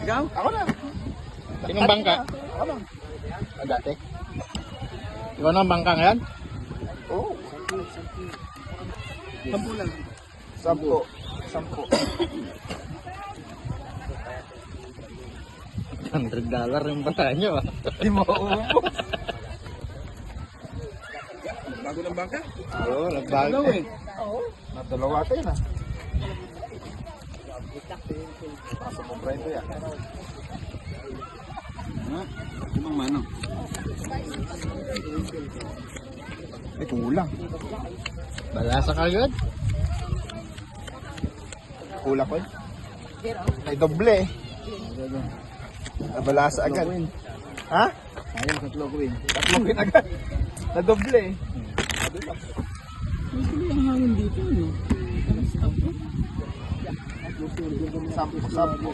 Ikaw? Ako na. Sinong bangka? Ako na. Ah, dati? Ikaw na ang bangka ngayon? Oo. 10 lang. 10. $100 yung bata nyo ah. Hindi mo uubos. Bago ng bangka? Oo, nagbago. Hello eh. Oo. Natulawa tayo na. Pasok mo prito yan. Ibang manong. Ay, kulang. Balasa ka agad? Kulang ko eh. Ay, doble eh. Nabalasa agad. Ha? Sayang, 3 ko eh. Tatlong agad. Nadoble eh. Hindi ang hangin dito, no? Sampo.